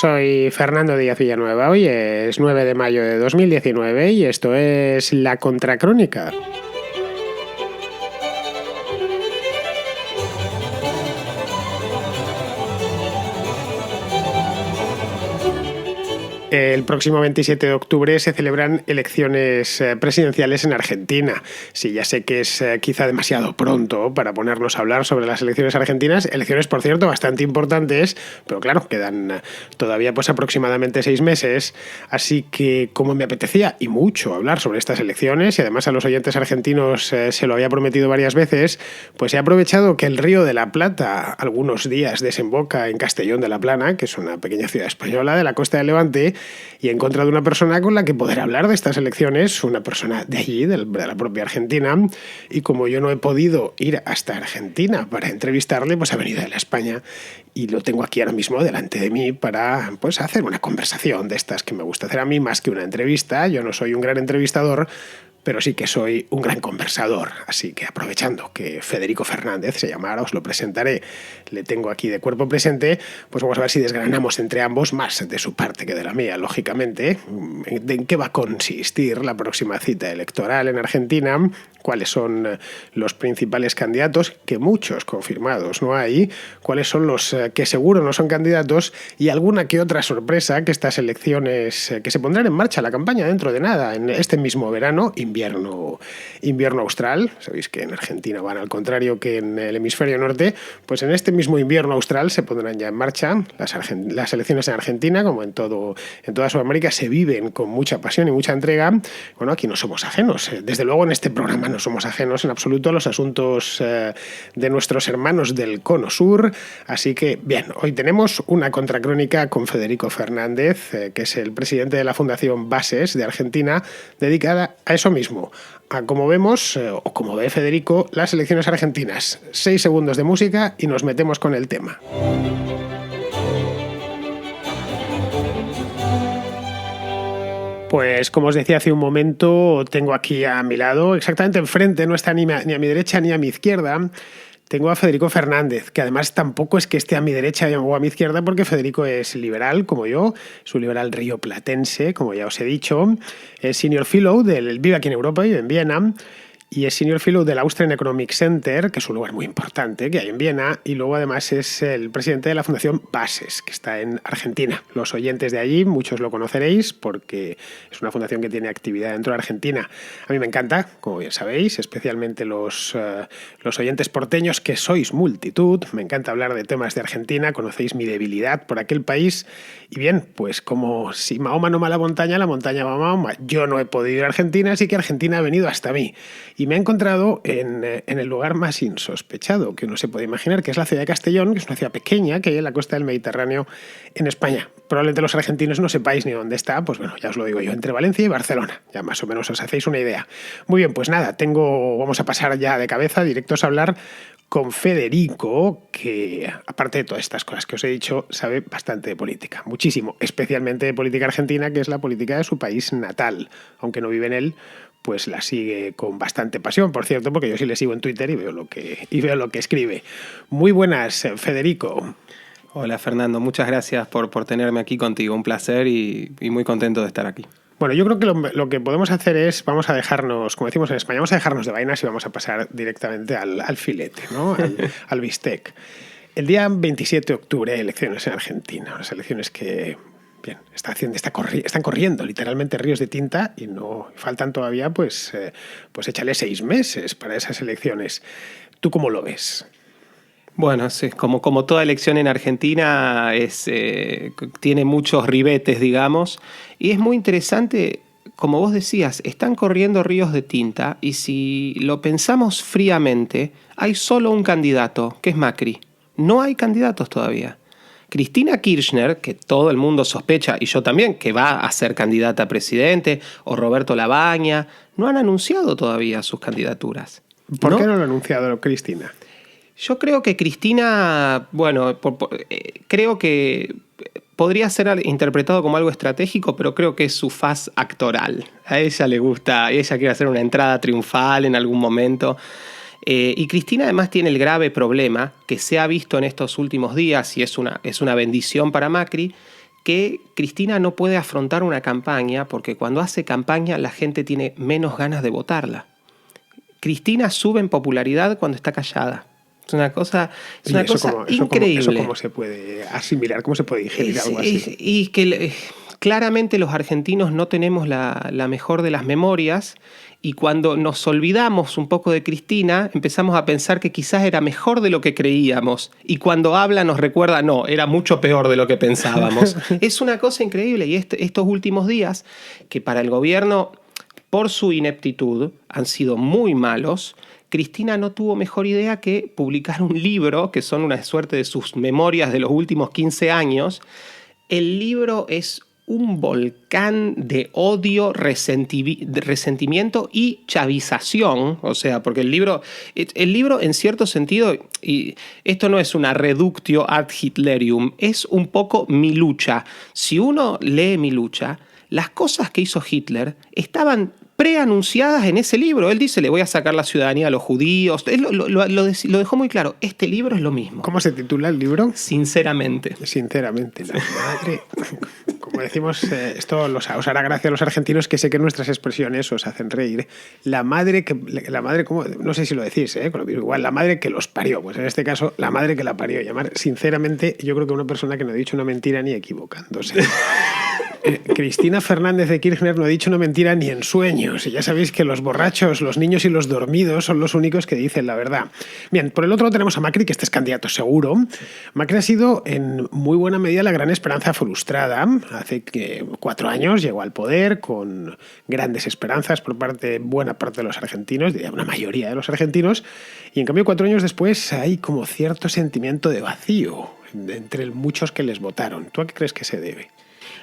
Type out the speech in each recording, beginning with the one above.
Soy Fernando Díaz Villanueva. Hoy es 9 de mayo de 2019 y esto es La Contracrónica. El próximo 27 de octubre se celebran elecciones presidenciales en Argentina. Sí, ya sé que es quizá demasiado pronto para ponernos a hablar sobre las elecciones argentinas. Elecciones, por cierto, bastante importantes, pero claro, quedan todavía pues aproximadamente 6 meses. Así que, como me apetecía y mucho hablar sobre estas elecciones, y además a los oyentes argentinos se lo había prometido varias veces, pues he aprovechado que el Río de la Plata algunos días desemboca en Castellón de la Plana, que es una pequeña ciudad española de la costa de Levante, y he encontrado una persona con la que poder hablar de estas elecciones, una persona de allí, de la propia Argentina, y como yo no he podido ir hasta Argentina para entrevistarle, pues ha venido de la España y lo tengo aquí ahora mismo delante de mí para pues hacer una conversación de estas que me gusta hacer a mí más que una entrevista. Yo no soy un gran entrevistador, pero sí que soy un gran conversador, así que aprovechando que Federico Fernández se llama, ahora os lo presentaré, le tengo aquí de cuerpo presente, pues vamos a ver si desgranamos entre ambos más de su parte que de la mía, lógicamente, en qué va a consistir la próxima cita electoral en Argentina, cuáles son los principales candidatos, que muchos confirmados no hay, cuáles son los que seguro no son candidatos y alguna que otra sorpresa que estas elecciones que se pondrán en marcha la campaña dentro de nada, en este mismo verano, invierno austral. Sabéis que en Argentina van al contrario que en el hemisferio norte, pues en este mismo invierno austral se pondrán ya en marcha las elecciones en Argentina, como en toda Sudamérica, se viven con mucha pasión y mucha entrega. Bueno, aquí no somos ajenos, desde luego en este programa no somos ajenos en absoluto a los asuntos de nuestros hermanos del Cono Sur, así que bien, hoy tenemos una contracrónica con Federico Fernández, que es el presidente de la Fundación Bases de Argentina, dedicada a eso mismo, a como vemos, o como ve Federico, las elecciones argentinas. 6 segundos de música y nos metemos con el tema. Pues como os decía hace un momento, tengo aquí a mi lado, exactamente enfrente, no está ni a mi derecha ni a mi izquierda, tengo a Federico Fernández, que además tampoco es que esté a mi derecha o a mi izquierda, porque Federico es liberal, como yo, es un liberal rioplatense, como ya os he dicho, es Senior Fellow vive aquí en Europa, vive en Viena, y es Senior Fellow del Austrian Economic Center, que es un lugar muy importante que hay en Viena, y luego además es el presidente de la Fundación Bases, que está en Argentina. Los oyentes de allí, muchos lo conoceréis, porque es una fundación que tiene actividad dentro de Argentina. A mí me encanta, como bien sabéis, especialmente los oyentes porteños, que sois multitud. Me encanta hablar de temas de Argentina, conocéis mi debilidad por aquel país, y bien, pues como si Mahoma no va a la montaña va a Mahoma. Yo no he podido ir a Argentina, así que Argentina ha venido hasta mí. Y me he encontrado en el lugar más insospechado que uno se puede imaginar, que es la ciudad de Castellón, que es una ciudad pequeña que hay en la costa del Mediterráneo en España. Probablemente los argentinos no sepáis ni dónde está, pues bueno, ya os lo digo yo, entre Valencia y Barcelona. Ya más o menos os hacéis una idea. Muy bien, pues nada, vamos a pasar ya de cabeza directos a hablar con Federico, que aparte de todas estas cosas que os he dicho, sabe bastante de política, muchísimo, especialmente de política argentina, que es la política de su país natal, aunque no vive en él, pues la sigue con bastante pasión, por cierto, porque yo sí le sigo en Twitter y veo lo que escribe. Muy buenas, Federico. Hola, Fernando. Muchas gracias por tenerme aquí contigo. Un placer y muy contento de estar aquí. Bueno, yo creo que lo que podemos hacer es, vamos a dejarnos, como decimos en España, vamos a dejarnos de vainas y vamos a pasar directamente al filete, ¿no? al bistec. El día 27 de octubre hay elecciones en Argentina, unas elecciones que... Bien, están corriendo literalmente ríos de tinta y no faltan todavía, pues échale 6 meses para esas elecciones. ¿Tú cómo lo ves? Bueno, sí, como toda elección en Argentina tiene muchos ribetes, digamos, y es muy interesante, como vos decías, están corriendo ríos de tinta y si lo pensamos fríamente, hay solo un candidato, que es Macri. No hay candidatos todavía. Cristina Kirchner, que todo el mundo sospecha, y yo también, que va a ser candidata a presidente, o Roberto Labaña, no han anunciado todavía sus candidaturas. ¿Por qué no lo ha anunciado Cristina? Yo creo que Cristina, creo que podría ser interpretado como algo estratégico, pero creo que es su faz actoral. A ella le gusta, ella quiere hacer una entrada triunfal en algún momento. Y Cristina además tiene el grave problema que se ha visto en estos últimos días, y es una bendición para Macri, que Cristina no puede afrontar una campaña porque cuando hace campaña la gente tiene menos ganas de votarla. Cristina sube en popularidad cuando está callada. Es una cosa increíble. ¿Eso cómo se puede asimilar? ¿Cómo se puede digerir algo así? Y que claramente los argentinos no tenemos la mejor de las memorias, y cuando nos olvidamos un poco de Cristina, empezamos a pensar que quizás era mejor de lo que creíamos. Y cuando habla nos recuerda, no, era mucho peor de lo que pensábamos. Es una cosa increíble. Y estos últimos días, que para el gobierno, por su ineptitud, han sido muy malos, Cristina no tuvo mejor idea que publicar un libro, que son una suerte de sus memorias de los últimos 15 años. El libro es un volcán de odio, resentimiento y chavización. O sea, porque el libro en cierto sentido, y esto no es una reductio ad Hitlerium, es un poco Mi Lucha. Si uno lee Mi Lucha, las cosas que hizo Hitler estaban preanunciadas en ese libro. Él dice, le voy a sacar la ciudadanía a los judíos. Él lo dejó muy claro. Este libro es lo mismo. ¿Cómo se titula el libro? Sinceramente. Sinceramente, la madre... Como decimos, esto os hará gracia a los argentinos, que sé que nuestras expresiones os hacen reír. La madre, ¿cómo? No sé si lo decís, igual, la madre que los parió. Pues en este caso, la madre que la parió. Llamar, sinceramente, yo creo que una persona que no ha dicho una mentira ni equivocándose. Cristina Fernández de Kirchner no ha dicho una mentira ni en sueños. Y ya sabéis que los borrachos, los niños y los dormidos son los únicos que dicen la verdad. Bien, por el otro lado tenemos a Macri, que este es candidato seguro. Macri ha sido en muy buena medida la gran esperanza frustrada. Hace 4 años llegó al poder con grandes esperanzas por buena parte de los argentinos, diría una mayoría de los argentinos, y en cambio 4 años después hay como cierto sentimiento de vacío entre muchos que les votaron. ¿Tú a qué crees que se debe?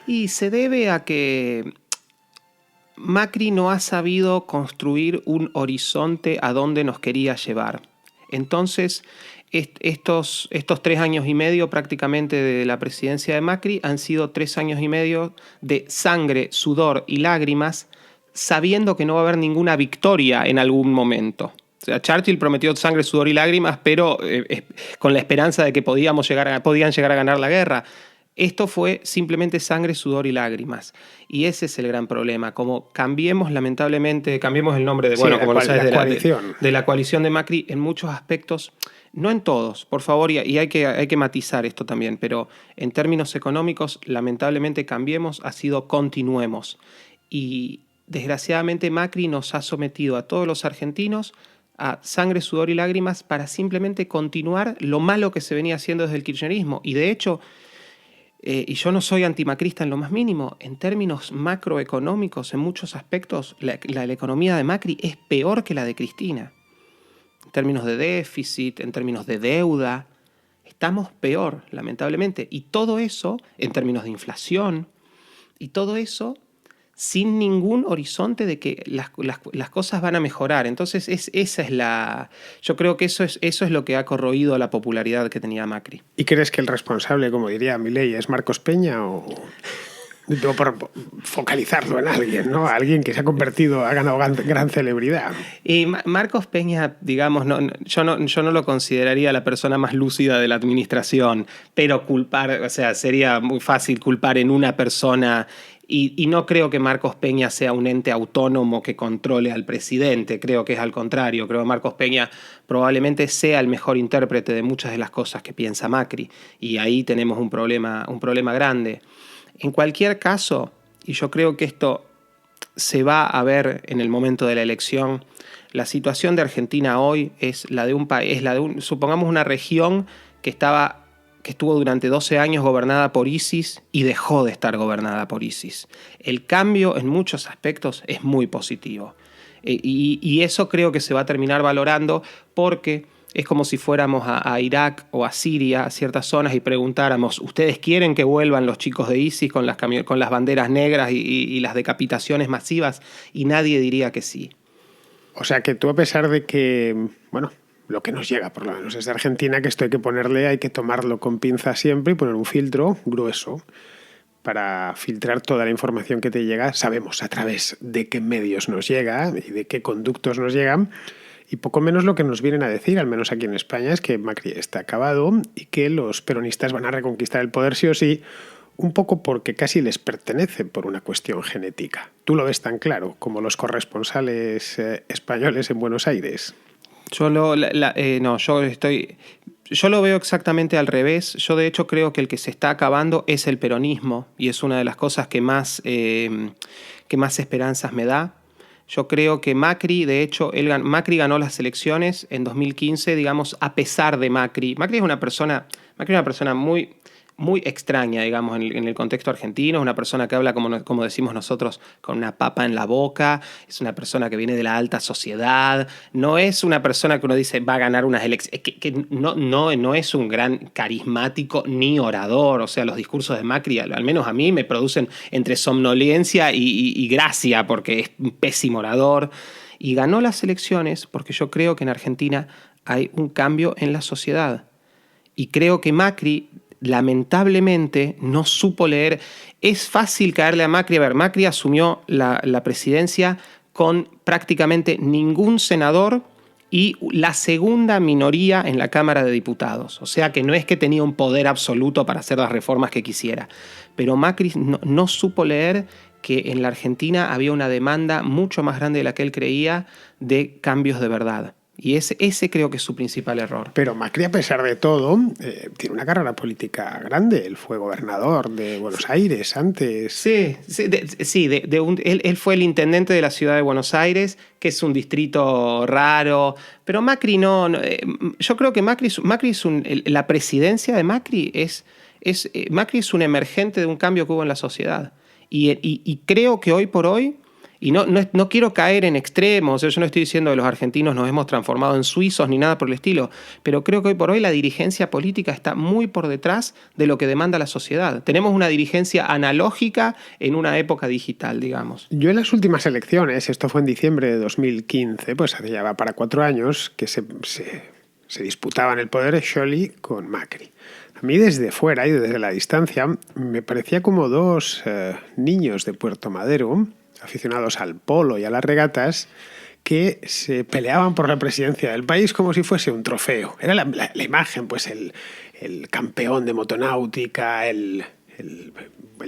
Y se debe a que Macri no ha sabido construir un horizonte a donde nos quería llevar. Entonces, estos 3 años y medio prácticamente de la presidencia de Macri han sido 3 años y medio de sangre, sudor y lágrimas, sabiendo que no va a haber ninguna victoria en algún momento. O sea, Churchill prometió sangre, sudor y lágrimas, pero con la esperanza de que podían llegar a ganar la guerra. Esto fue simplemente sangre, sudor y lágrimas. Y ese es el gran problema. Como lamentablemente, cambiemos el nombre de la coalición de Macri en muchos aspectos, no en todos, por favor, y hay que matizar esto también, pero en términos económicos, lamentablemente Cambiemos ha sido continuemos. Y desgraciadamente Macri nos ha sometido a todos los argentinos a sangre, sudor y lágrimas para simplemente continuar lo malo que se venía haciendo desde el kirchnerismo. Y de hecho... y yo no soy antimacrista en lo más mínimo, en términos macroeconómicos, en muchos aspectos, la economía de Macri es peor que la de Cristina. En términos de déficit, en términos de deuda, estamos peor, lamentablemente. Y todo eso, en términos de inflación, y todo eso sin ningún horizonte de que las cosas van a mejorar. Entonces, yo creo que eso es lo que ha corroído la popularidad que tenía Macri. ¿Y crees que el responsable, como diría Milei, es Marcos Peña o...? Digo, por focalizarlo en alguien, ¿no? Alguien que se ha ganado gran celebridad. Y Marcos Peña, digamos, yo no lo consideraría la persona más lúcida de la administración, pero sería muy fácil culpar en una persona. Y no creo que Marcos Peña sea un ente autónomo que controle al presidente. Creo que es al contrario. Creo que Marcos Peña probablemente sea el mejor intérprete de muchas de las cosas que piensa Macri. Y ahí tenemos un problema grande. En cualquier caso, y yo creo que esto se va a ver en el momento de la elección, la situación de Argentina hoy es la de supongamos una región que estuvo durante 12 años gobernada por ISIS y dejó de estar gobernada por ISIS. El cambio en muchos aspectos es muy positivo. Y eso creo que se va a terminar valorando porque es como si fuéramos a Irak o a Siria, a ciertas zonas, y preguntáramos, ¿ustedes quieren que vuelvan los chicos de ISIS con las banderas negras y las decapitaciones masivas? Y nadie diría que sí. O sea que tú, a pesar de que, bueno, lo que nos llega por lo menos desde Argentina, que esto hay que tomarlo con pinza siempre y poner un filtro grueso para filtrar toda la información que te llega. Sabemos a través de qué medios nos llega y de qué conductos nos llegan. Y poco menos lo que nos vienen a decir, al menos aquí en España, es que Macri está acabado y que los peronistas van a reconquistar el poder sí o sí, un poco porque casi les pertenece por una cuestión genética. ¿Tú lo ves tan claro como los corresponsales españoles en Buenos Aires? Yo lo veo exactamente al revés. Yo de hecho creo que el que se está acabando es el peronismo y es una de las cosas que más esperanzas me da. Yo creo que Macri, de hecho, Macri ganó las elecciones en 2015, digamos, a pesar de Macri. Macri es una persona muy, muy extraña, digamos, en el contexto argentino. Es una persona que habla, como decimos nosotros, con una papa en la boca. Es una persona que viene de la alta sociedad. No es una persona que uno dice va a ganar unas elecciones. Que no es un gran carismático ni orador. O sea, los discursos de Macri, al menos a mí, me producen entre somnolencia y gracia, porque es un pésimo orador. Y ganó las elecciones porque yo creo que en Argentina hay un cambio en la sociedad. Y creo que Macri, lamentablemente, no supo leer. Es fácil caerle a Macri. A ver, Macri asumió la presidencia con prácticamente ningún senador y la segunda minoría en la Cámara de Diputados. O sea que no es que tenía un poder absoluto para hacer las reformas que quisiera. Pero Macri no supo leer que en la Argentina había una demanda mucho más grande de la que él creía de cambios de verdad. Y ese creo que es su principal error. Pero Macri, a pesar de todo, tiene una carrera política grande. Él fue gobernador de Buenos Aires antes. Sí, él fue el intendente de la ciudad de Buenos Aires, que es un distrito raro. Pero Macri yo creo que la presidencia de Macri Macri es un emergente de un cambio que hubo en la sociedad. Y creo que hoy por hoy, y no quiero caer en extremos, yo no estoy diciendo que los argentinos nos hemos transformado en suizos ni nada por el estilo, pero creo que hoy por hoy la dirigencia política está muy por detrás de lo que demanda la sociedad. Tenemos una dirigencia analógica en una época digital, digamos. Yo en las últimas elecciones, esto fue en diciembre de 2015, pues hace ya va para 4 años, que se disputaban el poder Scioli con Macri. A mí desde fuera y desde la distancia me parecía como dos niños de Puerto Madero, aficionados al polo y a las regatas, que se peleaban por la presidencia del país como si fuese un trofeo. Era la imagen, pues el campeón de motonáutica, el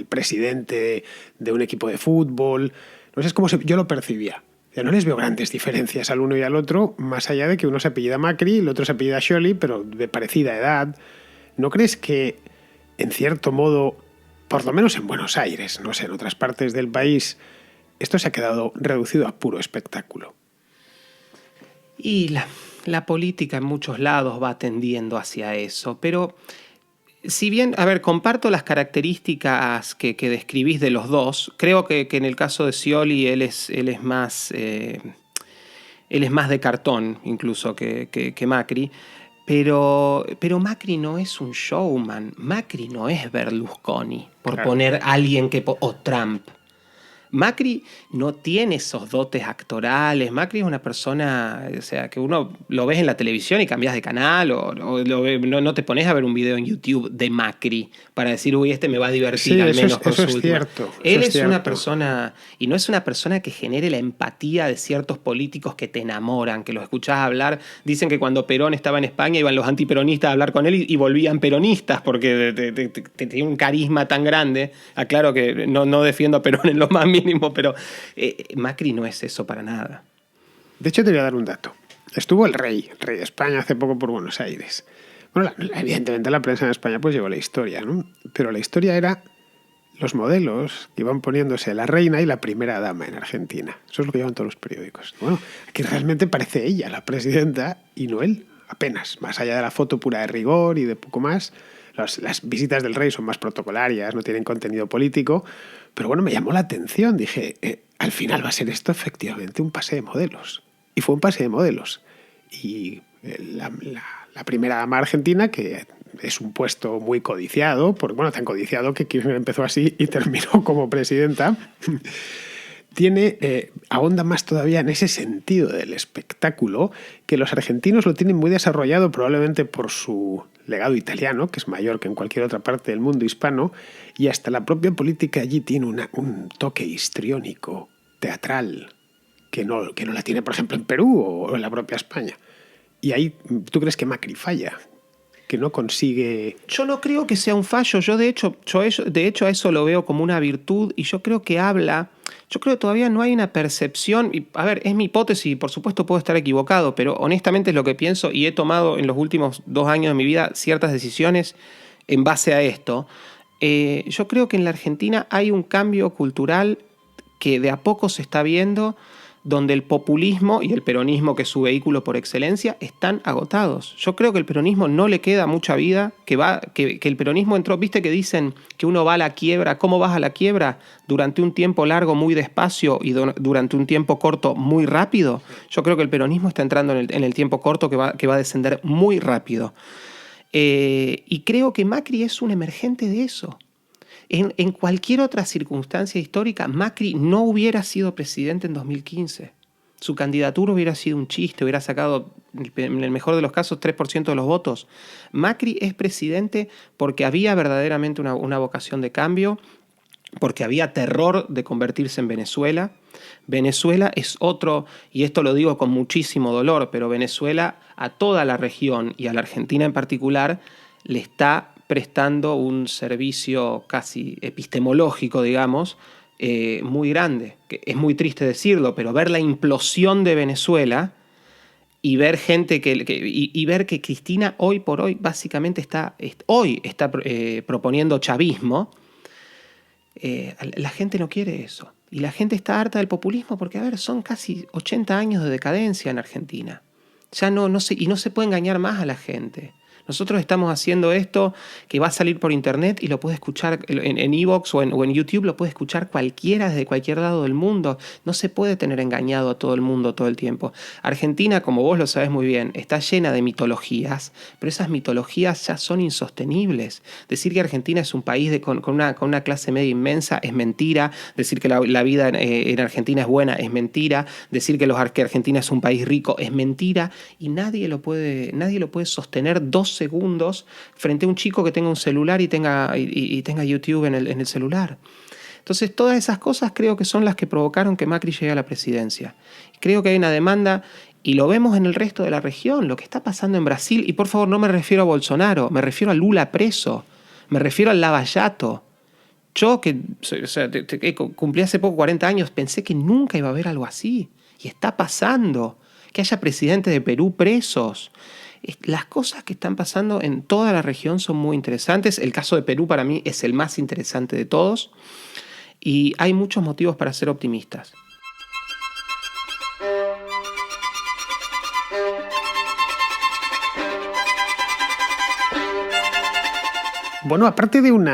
presidente de un equipo de fútbol. No sé, es como yo lo percibía. Ya no les veo grandes diferencias al uno y al otro, más allá de que uno se apellida Macri y el otro se apellida Scioli, pero de parecida edad. ¿No crees que, en cierto modo, por lo menos en Buenos Aires, no sé, en otras partes del país, esto se ha quedado reducido a puro espectáculo? Y la política en muchos lados va tendiendo hacia eso, pero si bien, a ver, comparto las características que describís de los dos, creo que en el caso de Scioli él es más de cartón incluso que Macri. Pero Macri no es un showman. Macri no es Berlusconi, por Claro. poner a alguien o Trump. Macri no tiene esos dotes actorales. Macri es una persona, o sea, que uno lo ves en la televisión y cambias de canal o no te pones a ver un video en YouTube de Macri para decir, uy, este me va a divertir Sí, al menos con eso su es última. cierto. Él eso es cierto. una persona, y no es una persona que genere la empatía de ciertos políticos que te enamoran, que los escuchás hablar. Dicen que cuando Perón estaba en España iban los antiperonistas a hablar con él y volvían peronistas porque tenía un carisma tan grande. Aclaro que no defiendo a Perón en lo más mínimo, pero Macri no es eso para nada. De hecho, te voy a dar un dato. Estuvo el rey de España hace poco por Buenos Aires. Bueno, evidentemente la prensa en España pues llevó la historia, ¿no? Pero la historia era los modelos que iban poniéndose la reina y la primera dama en Argentina. Eso es lo que llevan todos los periódicos. Bueno, aquí realmente parece ella la presidenta y no él, apenas. Más allá de la foto pura de rigor y de poco más. Las visitas del rey son más protocolarias, no tienen contenido político. Pero bueno, me llamó la atención. Dije, al final va a ser esto efectivamente un pase de modelos. Y fue un pase de modelos. Y la primera dama argentina, que es un puesto muy codiciado, tan codiciado que Kirchner empezó así y terminó como presidenta, ahonda más todavía en ese sentido del espectáculo, que los argentinos lo tienen muy desarrollado probablemente por su legado italiano, que es mayor que en cualquier otra parte del mundo hispano, y hasta la propia política allí tiene un toque histriónico, teatral, que no la tiene, por ejemplo, en Perú o en la propia España. Y ahí, ¿tú crees que Macri falla? que no consigue... Yo no creo que sea un fallo. Yo de hecho a eso lo veo como una virtud y yo creo que yo creo que todavía no hay una percepción, y a ver, es mi hipótesis y por supuesto puedo estar equivocado, pero honestamente es lo que pienso y he tomado en los últimos 2 años de mi vida ciertas decisiones en base a esto. Yo creo que en la Argentina hay un cambio cultural que de a poco se está viendo, donde el populismo y el peronismo, que es su vehículo por excelencia, están agotados. Yo creo que el peronismo no le queda mucha vida, que el peronismo entró, viste que dicen que uno va a la quiebra. ¿Cómo vas a la quiebra? Durante un tiempo largo muy despacio y durante un tiempo corto muy rápido. Yo creo que el peronismo está entrando en el tiempo corto que va a descender muy rápido. Y creo que Macri es un emergente de eso. En cualquier otra circunstancia histórica, Macri no hubiera sido presidente en 2015. Su candidatura hubiera sido un chiste, hubiera sacado, en el mejor de los casos, 3% de los votos. Macri es presidente porque había verdaderamente una vocación de cambio, porque había terror de convertirse en Venezuela. Venezuela es otro, y esto lo digo con muchísimo dolor, pero Venezuela a toda la región y a la Argentina en particular le está prestando un servicio casi epistemológico, digamos, muy grande. Que es muy triste decirlo, pero ver la implosión de Venezuela y ver gente y ver que Cristina hoy por hoy básicamente está proponiendo chavismo, la gente no quiere eso. Y la gente está harta del populismo porque, a ver, son casi 80 años de decadencia en Argentina. Ya no se puede engañar más a la gente. Nosotros estamos haciendo esto que va a salir por internet y lo puede escuchar en iVoox o en YouTube, lo puede escuchar cualquiera desde cualquier lado del mundo. No se puede tener engañado a todo el mundo todo el tiempo. Argentina, como vos lo sabés muy bien, está llena de mitologías, pero esas mitologías ya son insostenibles. Decir que Argentina es un país con una clase media inmensa es mentira. Decir que la vida en Argentina es buena es mentira. Decir que Argentina es un país rico es mentira. Y nadie lo puede sostener 2 segundos frente a un chico que tenga un celular y tenga YouTube en el celular. Entonces, todas esas cosas creo que son las que provocaron que Macri llegue a la presidencia. Creo que hay una demanda, y lo vemos en el resto de la región, lo que está pasando en Brasil, y por favor no me refiero a Bolsonaro, me refiero a Lula preso, me refiero al Lava Jato. Yo, que cumplí hace poco 40 años, pensé que nunca iba a haber algo así, y está pasando. Que haya presidentes de Perú presos. Las cosas que están pasando en toda la región son muy interesantes. El caso de Perú para mí es el más interesante de todos y hay muchos motivos para ser optimistas. Bueno, aparte de un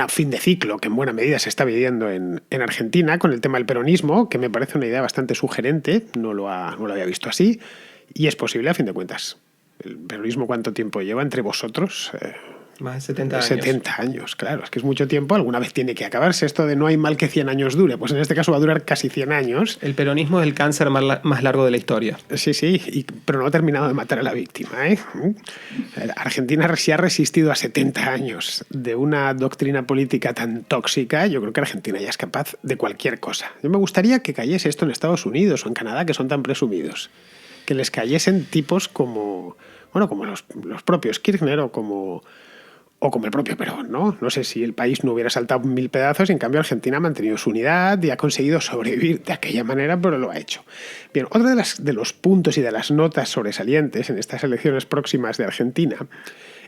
fin de ciclo que en buena medida se está viviendo en Argentina con el tema del peronismo, que me parece una idea bastante sugerente, no lo había visto así, y es posible a fin de cuentas. ¿El peronismo cuánto tiempo lleva entre vosotros? Más de 70 años. 70 años, claro, es que es mucho tiempo, alguna vez tiene que acabarse. Esto de no hay mal que 100 años dure, pues en este caso va a durar casi 100 años. El peronismo es el cáncer más largo de la historia. Sí, pero no ha terminado de matar a la víctima, ¿eh? Argentina se ha resistido a 70 años de una doctrina política tan tóxica. Yo creo que Argentina ya es capaz de cualquier cosa. Yo me gustaría que cayese esto en Estados Unidos o en Canadá, que son tan presumidos. Que les cayesen tipos como los propios Kirchner o como el propio Perón, ¿no? No sé si el país no hubiera saltado 1000 pedazos y en cambio Argentina ha mantenido su unidad y ha conseguido sobrevivir de aquella manera, pero lo ha hecho. Bien, otro de los puntos y de las notas sobresalientes en estas elecciones próximas de Argentina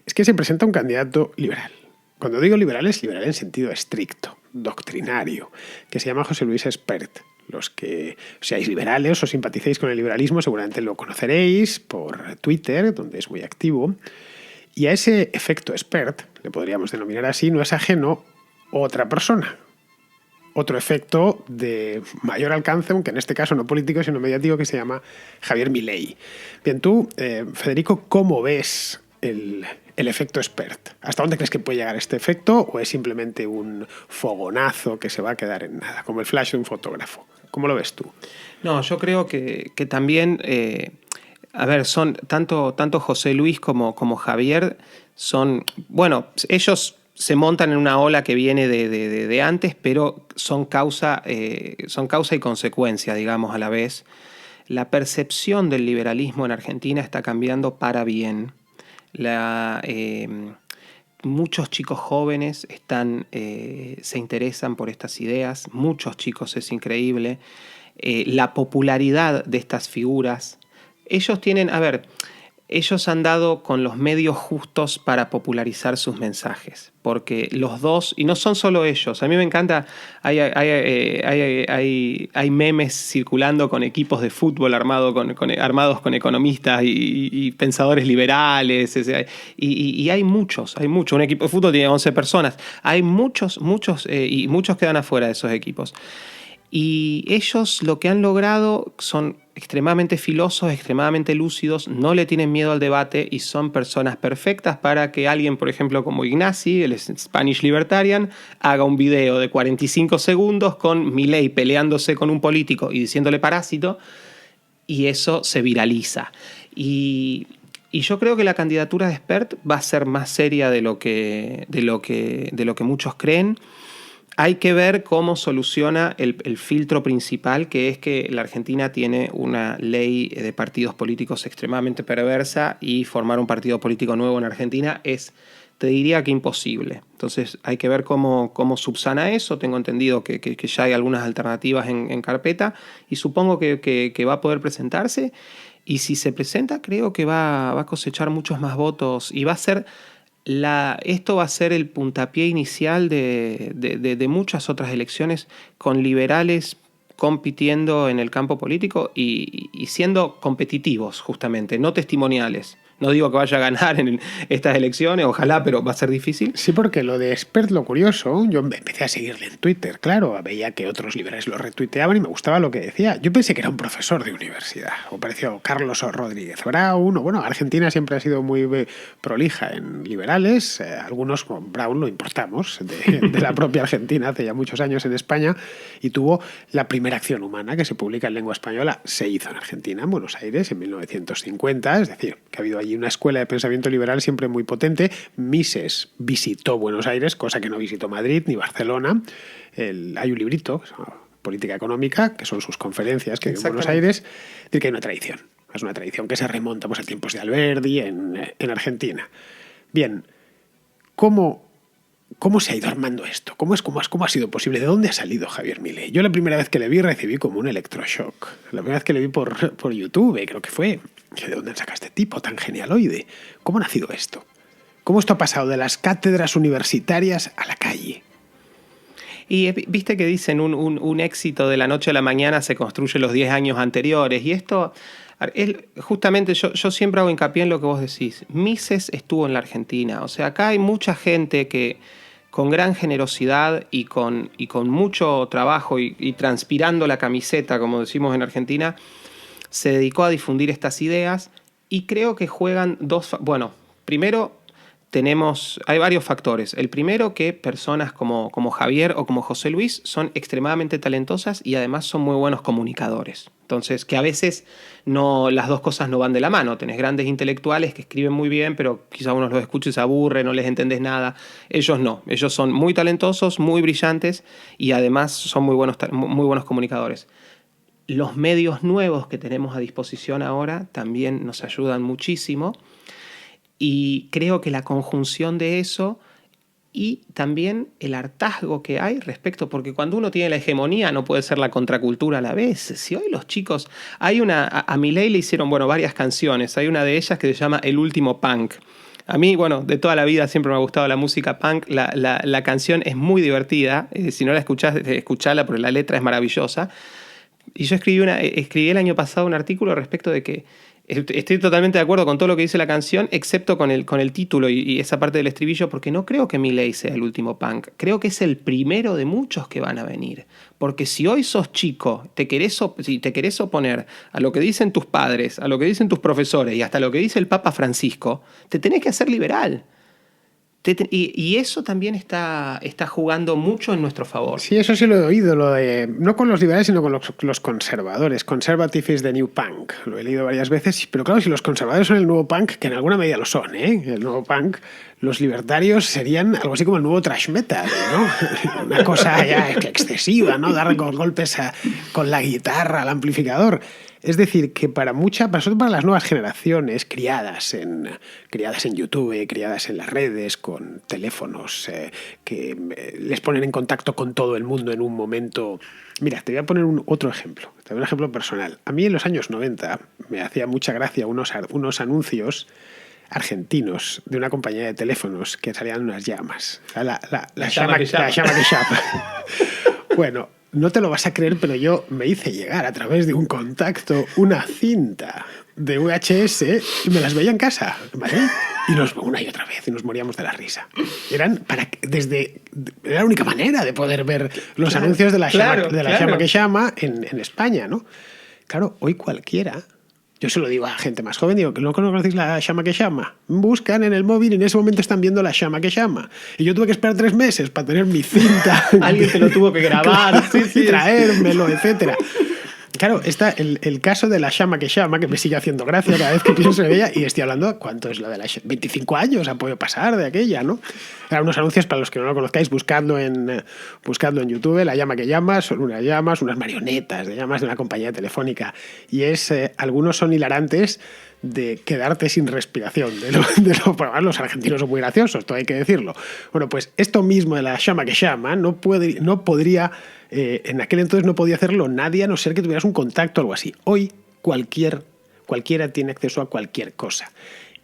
es que se presenta un candidato liberal. Cuando digo liberal es liberal en sentido estricto, doctrinario, que se llama José Luis Espert. Los que seáis liberales o simpaticéis con el liberalismo seguramente lo conoceréis por Twitter, donde es muy activo. Y a ese efecto Espert, le podríamos denominar así, no es ajeno otra persona. Otro efecto de mayor alcance, aunque en este caso no político, sino mediático, que se llama Javier Milei. Bien, tú, Federico, ¿cómo ves el efecto Espert? ¿Hasta dónde crees que puede llegar este efecto o es simplemente un fogonazo que se va a quedar en nada, como el flash de un fotógrafo? ¿Cómo lo ves tú? No, yo creo que también... A ver, son tanto José Luis como Javier son... Bueno, ellos se montan en una ola que viene de antes, pero son causa y consecuencia, digamos, a la vez. la percepción del liberalismo en Argentina está cambiando para bien. Muchos chicos jóvenes se interesan por estas ideas, muchos chicos, es increíble. La popularidad de estas figuras. Ellos han dado con los medios justos para popularizar sus mensajes, porque los dos, y no son solo ellos, a mí me encanta, hay memes circulando con equipos de fútbol armados con economistas y pensadores liberales, y hay muchos, un equipo de fútbol tiene 11 personas, hay muchos, y muchos quedan afuera de esos equipos. Y ellos lo que han logrado son extremadamente filosos, extremadamente lúcidos, no le tienen miedo al debate y son personas perfectas para que alguien, por ejemplo, como Ignacy, el Spanish Libertarian, haga un video de 45 segundos con Milei peleándose con un político y diciéndole parásito, y eso se viraliza. Y yo creo que la candidatura de Espert va a ser más seria de lo que muchos creen. Hay que ver cómo soluciona el filtro principal, que es que la Argentina tiene una ley de partidos políticos extremadamente perversa y formar un partido político nuevo en Argentina es, te diría que imposible. Entonces hay que ver cómo subsana eso. Tengo entendido que ya hay algunas alternativas en carpeta y supongo que va a poder presentarse. Y si se presenta, creo que va a cosechar muchos más votos y va a ser... Esto va a ser el puntapié inicial de muchas otras elecciones con liberales compitiendo en el campo político y siendo competitivos, justamente, no testimoniales. No digo que vaya a ganar en estas elecciones, ojalá, pero va a ser difícil. Sí, porque lo de Espert, lo curioso, yo empecé a seguirle en Twitter, claro, veía que otros liberales lo retuiteaban y me gustaba lo que decía. Yo pensé que era un profesor de universidad, o pareció Carlos Rodríguez Brown, o bueno, Argentina siempre ha sido muy prolija en liberales, algunos como Brown lo importamos de la propia Argentina hace ya muchos años en España, y tuvo la primera acción humana que se publica en lengua española, se hizo en Argentina, en Buenos Aires, en 1950, es decir, que ha habido allí una escuela de pensamiento liberal siempre muy potente. Mises visitó Buenos Aires, cosa que no visitó Madrid ni Barcelona. Hay un librito, que se llama Política Económica, que son sus conferencias que hay en Buenos Aires. Es decir, que hay una tradición. Es una tradición que se remonta pues, a tiempos de Alberdi en Argentina. Bien, ¿cómo se ha ido armando esto? ¿Cómo ha sido posible? ¿De dónde ha salido Javier Milei? Yo la primera vez que le vi recibí como un electroshock. La primera vez que le vi por YouTube, creo que fue... ¿De dónde saca este tipo tan genialoide? ¿Cómo ha nacido esto? ¿Cómo esto ha pasado de las cátedras universitarias a la calle? Y viste que dicen un éxito de la noche a la mañana se construye los 10 años anteriores. Y esto, justamente yo siempre hago hincapié en lo que vos decís. Mises estuvo en la Argentina. O sea, acá hay mucha gente que con gran generosidad y con mucho trabajo y transpirando la camiseta, como decimos en Argentina, se dedicó a difundir estas ideas y creo que juegan bueno, primero hay varios factores. El primero, que personas como Javier o como José Luis son extremadamente talentosas y además son muy buenos comunicadores. Entonces, que a veces las dos cosas no van de la mano. Tenés grandes intelectuales que escriben muy bien, pero quizá uno los escucha y se aburre, no les entendés nada. Ellos no. Ellos son muy talentosos, muy brillantes y además son muy buenos comunicadores. Los medios nuevos que tenemos a disposición ahora también nos ayudan muchísimo y creo que la conjunción de eso y también el hartazgo que hay respecto, porque cuando uno tiene la hegemonía no puede ser la contracultura a la vez. Si hoy los chicos, a Milei le hicieron varias canciones, hay una de ellas que se llama El Último Punk. A mí, de toda la vida siempre me ha gustado la música punk, la canción es muy divertida, si no la escuchás, escuchala porque la letra es maravillosa. Y yo escribí el año pasado un artículo respecto de que estoy totalmente de acuerdo con todo lo que dice la canción, excepto con el título y esa parte del estribillo, porque no creo que Milei sea el último punk. Creo que es el primero de muchos que van a venir. Porque si hoy sos chico, si te querés oponer a lo que dicen tus padres, a lo que dicen tus profesores y hasta lo que dice el Papa Francisco, te tenés que hacer liberal. Y eso también está jugando mucho en nuestro favor. Sí, eso sí lo he oído, no con los liberales, sino con los conservadores. Conservative is the new punk. Lo he leído varias veces, pero claro, si los conservadores son el nuevo punk, que en alguna medida lo son, el nuevo punk, los libertarios serían algo así como el nuevo thrash metal, ¿no? Una cosa ya excesiva, ¿no? Dar golpes con la guitarra al amplificador. Es decir, que para sobre todo para las nuevas generaciones, criadas en YouTube, criadas en las redes, con teléfonos que les ponen en contacto con todo el mundo en un momento. Mira, te voy a poner otro ejemplo. Te doy un ejemplo personal. A mí en los años 90 me hacía mucha gracia unos anuncios argentinos de una compañía de teléfonos que salían unas llamas. La llama que llama. Bueno, no te lo vas a creer, pero yo me hice llegar a través de un contacto una cinta de VHS y me las veía en casa, ¿vale? Y una y otra vez, y nos moríamos de la risa. Era la única manera de poder ver los anuncios de la llama que llama en España, ¿no? Claro, hoy cualquiera. Yo se lo digo a gente más joven, digo, ¿no conocéis la llama que llama? Buscan en el móvil y en ese momento están viendo la llama que llama. Y yo tuve que esperar 3 meses para tener mi cinta. Alguien te lo tuvo que grabar. y traérmelo, etcétera. Claro, está el caso de la llama, que me sigue haciendo gracia cada vez que pienso en ella, y estoy hablando, ¿cuánto es lo de la 25 años ha podido pasar de aquella, ¿no? Eran unos anuncios, para los que no lo conozcáis, buscadlo en YouTube, la llama que llama, son unas llamas, unas marionetas de llamas de una compañía telefónica, y algunos son hilarantes de quedarte sin respiración, por los argentinos son muy graciosos, todo hay que decirlo. Bueno, pues esto mismo de la llama que llama no podría, en aquel entonces no podía hacerlo nadie a no ser que tuvieras un contacto o algo así. Hoy cualquiera tiene acceso a cualquier cosa.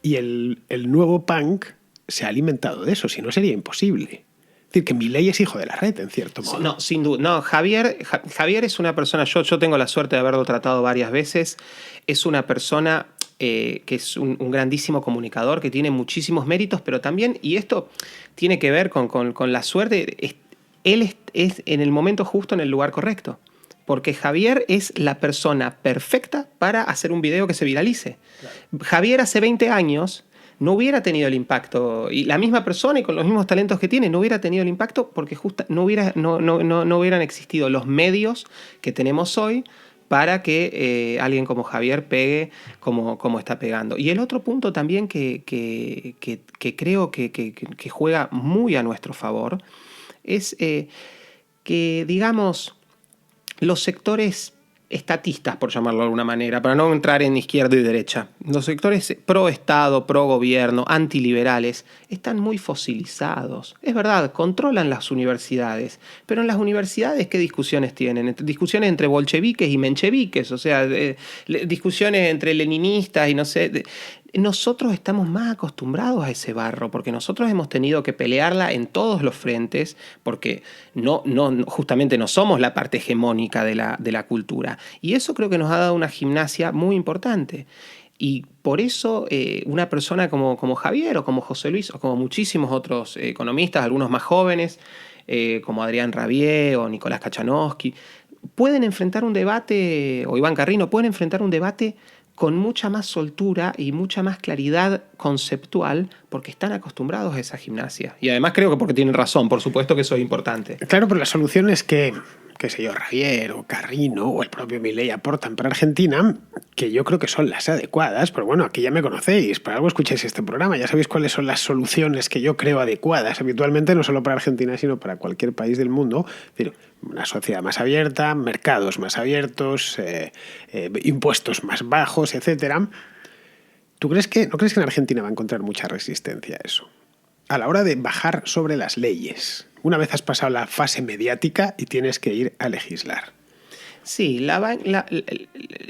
Y el nuevo punk se ha alimentado de eso, si no sería imposible. Es decir, que Milei es hijo de la red, en cierto modo. No, sin duda. No, Javier es una persona, yo tengo la suerte de haberlo tratado varias veces, es una persona que es un grandísimo comunicador, que tiene muchísimos méritos, pero también, y esto tiene que ver con la suerte, él es en el momento justo en el lugar correcto. Porque Javier es la persona perfecta para hacer un video que se viralice. Claro. Javier hace 20 años no hubiera tenido el impacto, y la misma persona y con los mismos talentos que tiene no hubiera tenido el impacto porque no hubieran existido los medios que tenemos hoy para que alguien como Javier pegue como está pegando. Y el otro punto también que creo que juega muy a nuestro favor es que, digamos, los sectores estatistas, por llamarlo de alguna manera, para no entrar en izquierda y derecha, los sectores pro-Estado, pro-gobierno, antiliberales, están muy fosilizados. Es verdad, controlan las universidades, pero en las universidades, ¿qué discusiones tienen? Discusiones entre bolcheviques y mencheviques, o sea, discusiones entre leninistas y no sé. Nosotros estamos más acostumbrados a ese barro, porque nosotros hemos tenido que pelearla en todos los frentes, porque justamente no somos la parte hegemónica de la cultura. Y eso creo que nos ha dado una gimnasia muy importante. Y por eso una persona como Javier o como José Luis o como muchísimos otros economistas, algunos más jóvenes, como Adrián Rabier o Nicolás Kachanowski, pueden enfrentar un debate, o Iván Carrino, pueden enfrentar un debate con mucha más soltura y mucha más claridad conceptual, porque están acostumbrados a esa gimnasia. Y además creo que porque tienen razón, por supuesto que eso es importante. Claro, pero la solución es que, qué sé yo, Rabier o Carrino o el propio Milei aportan para Argentina, que yo creo que son las adecuadas, pero bueno, aquí ya me conocéis, por algo escucháis este programa, ya sabéis cuáles son las soluciones que yo creo adecuadas habitualmente, no solo para Argentina, sino para cualquier país del mundo. Es decir, una sociedad más abierta, mercados más abiertos, impuestos más bajos, etcétera. ¿No crees que en Argentina va a encontrar mucha resistencia a eso? A la hora de bajar sobre las leyes, una vez has pasado la fase mediática y tienes que ir a legislar. Sí,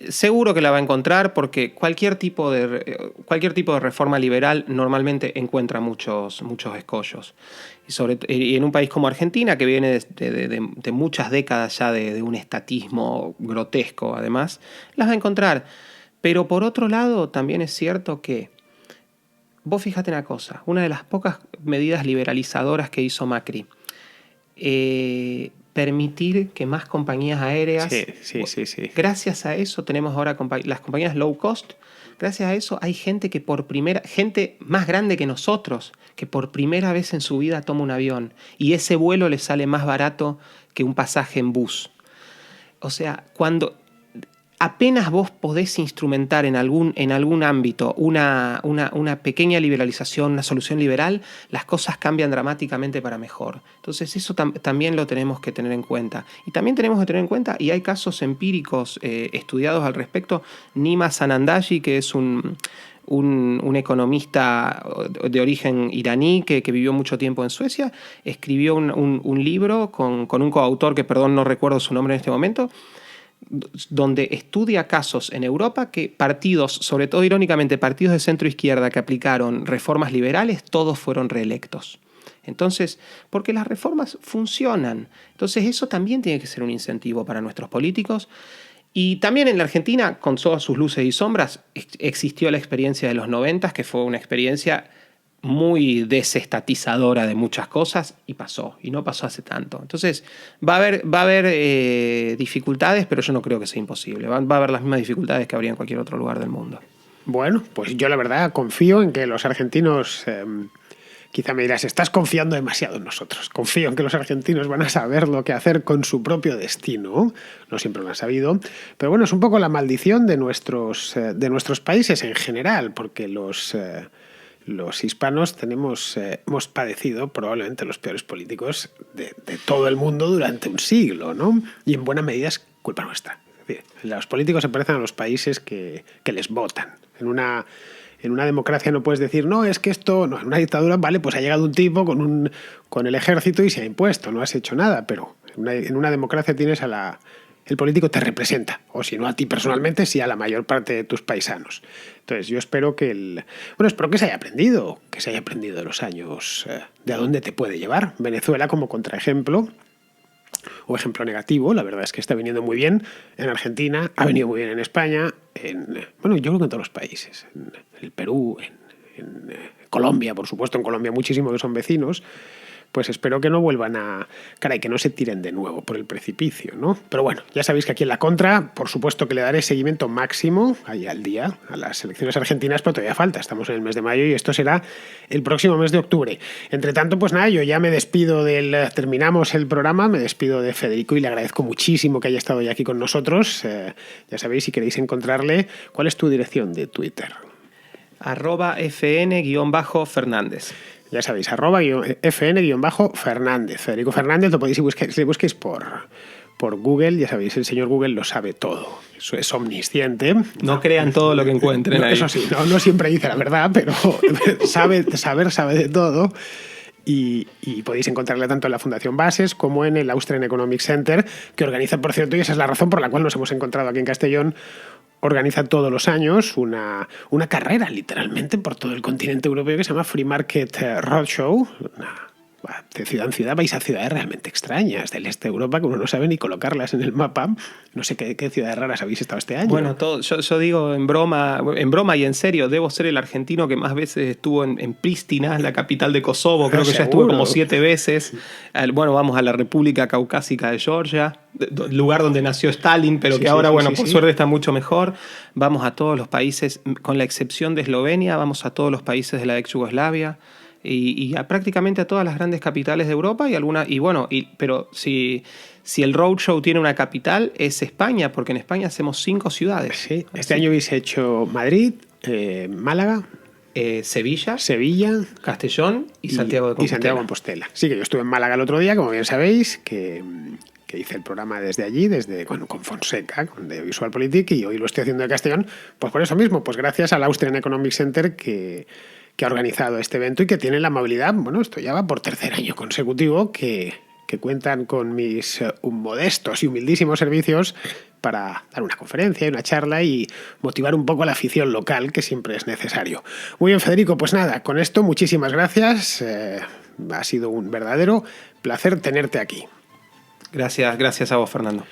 seguro que la va a encontrar, porque cualquier tipo de reforma liberal normalmente encuentra muchos escollos. Y en un país como Argentina, que viene de muchas décadas ya de un estatismo grotesco, además, las va a encontrar. Pero por otro lado, también es cierto que, vos fíjate una cosa, una de las pocas medidas liberalizadoras que hizo Macri, permitir que más compañías aéreas... Sí. Gracias a eso tenemos ahora las compañías low cost. Gracias a eso hay gente gente más grande que nosotros, que por primera vez en su vida toma un avión y ese vuelo le sale más barato que un pasaje en bus. O sea, cuando apenas vos podés instrumentar en algún ámbito una pequeña liberalización, una solución liberal, las cosas cambian dramáticamente para mejor. Entonces eso también lo tenemos que tener en cuenta. Y también tenemos que tener en cuenta, y hay casos empíricos estudiados al respecto, Nima Sanandaji, que es un economista de origen iraní que vivió mucho tiempo en Suecia, escribió un libro con un coautor que, perdón, no recuerdo su nombre en este momento, donde estudia casos en Europa que partidos, sobre todo irónicamente partidos de centro izquierda que aplicaron reformas liberales, todos fueron reelectos. Entonces, porque las reformas funcionan. Entonces eso también tiene que ser un incentivo para nuestros políticos. Y también en la Argentina, con todas sus luces y sombras, existió la experiencia de los 90, que fue una experiencia muy desestatizadora de muchas cosas, y pasó, y no pasó hace tanto. Entonces va a haber dificultades, pero yo no creo que sea imposible. Va a haber las mismas dificultades que habría en cualquier otro lugar del mundo. Bueno, pues yo la verdad confío en que los argentinos... Quizá me dirás, estás confiando demasiado en nosotros. Confío en que los argentinos van a saber lo que hacer con su propio destino. No siempre lo han sabido. Pero bueno, es un poco la maldición de nuestros países en general, porque los hispanos hemos padecido probablemente los peores políticos de todo el mundo durante un siglo, ¿no? Y en buena medida es culpa nuestra. Es decir, los políticos se parecen a los países que les votan. En una democracia no puedes decir, no, es que esto... No, en una dictadura, vale, pues ha llegado un tipo con el ejército y se ha impuesto, no has hecho nada, pero en una democracia tienes el político te representa, o si no a ti personalmente, sí a la mayor parte de tus paisanos. Entonces yo espero espero que se haya aprendido de los años, de a dónde te puede llevar. Venezuela como contraejemplo, o ejemplo negativo, la verdad es que está viniendo muy bien en Argentina, ha venido muy bien en España, yo creo que en todos los países, en el Perú, en Colombia, por supuesto, en Colombia muchísimo, que son vecinos. Pues espero que no vuelvan que no se tiren de nuevo por el precipicio, ¿no? Pero bueno, ya sabéis que aquí en La Contra, por supuesto que le daré seguimiento máximo, ahí al día, a las elecciones argentinas, pero todavía falta, estamos en el mes de mayo y esto será el próximo mes de octubre. Entre tanto, pues nada, yo ya me despido terminamos el programa, me despido de Federico y le agradezco muchísimo que haya estado ya aquí con nosotros. Ya sabéis, si queréis encontrarle, ¿cuál es tu dirección de Twitter? @fn_Fernández. Ya sabéis, @fn_Fernández. Federico Fernández, lo podéis buscar, si busquéis por Google, ya sabéis, el señor Google lo sabe todo. Eso es omnisciente. No crean todo lo que encuentren ahí. Eso sí, no siempre dice la verdad, pero sabe de todo. Y podéis encontrarle tanto en la Fundación Bases como en el Austrian Economic Center, que organiza, por cierto, y esa es la razón por la cual nos hemos encontrado aquí en Castellón, organiza todos los años una carrera, literalmente, por todo el continente europeo que se llama Free Market Roadshow. De ciudad en ciudad vais a ciudades realmente extrañas del este de Europa que uno no sabe ni colocarlas en el mapa. No sé qué ciudades raras habéis estado este año. Bueno, yo digo en broma y en serio, debo ser el argentino que más veces estuvo en Pristina, la capital de Kosovo. Creo que ya estuve como 7 veces. Bueno, vamos a la República Caucásica de Georgia, lugar donde nació Stalin, pero que ahora, por suerte está mucho mejor. Vamos a todos los países, con la excepción de Eslovenia, vamos a todos los países de la ex Yugoslavia. Y prácticamente a todas las grandes capitales de Europa pero si el roadshow tiene una capital es España, porque en España hacemos 5 ciudades. Sí. Este año habéis hecho Madrid, Málaga, Sevilla, Castellón y Santiago de Compostela. Sí, que yo estuve en Málaga el otro día, como bien sabéis, que hice el programa desde allí, con Fonseca, de VisualPolitik, y hoy lo estoy haciendo de Castellón, pues por eso mismo, pues gracias al Austrian Economic Center que ha organizado este evento y que tiene la amabilidad, esto ya va por 3er año consecutivo, que cuentan con mis modestos y humildísimos servicios para dar una conferencia y una charla y motivar un poco a la afición local, que siempre es necesario. Muy bien, Federico, pues nada, con esto muchísimas gracias. Ha sido un verdadero placer tenerte aquí. Gracias a vos, Fernando.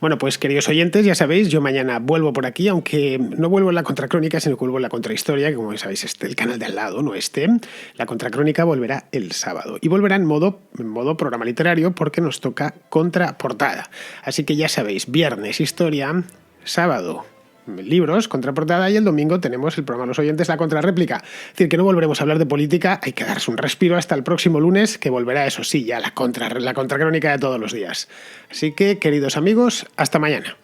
Bueno, pues queridos oyentes, ya sabéis, yo mañana vuelvo por aquí, aunque no vuelvo en la Contracrónica, sino que vuelvo en la Contrahistoria, que como sabéis es el canal de al lado, no este. La Contracrónica volverá el sábado y volverá en modo programa literario porque nos toca contraportada. Así que ya sabéis, viernes historia, sábado libros, contraportada, y el domingo tenemos el programa Los Oyentes, la contrarréplica. Es decir, que no volveremos a hablar de política, hay que darse un respiro hasta el próximo lunes, que volverá, eso sí, ya la contracrónica de todos los días. Así que, queridos amigos, hasta mañana.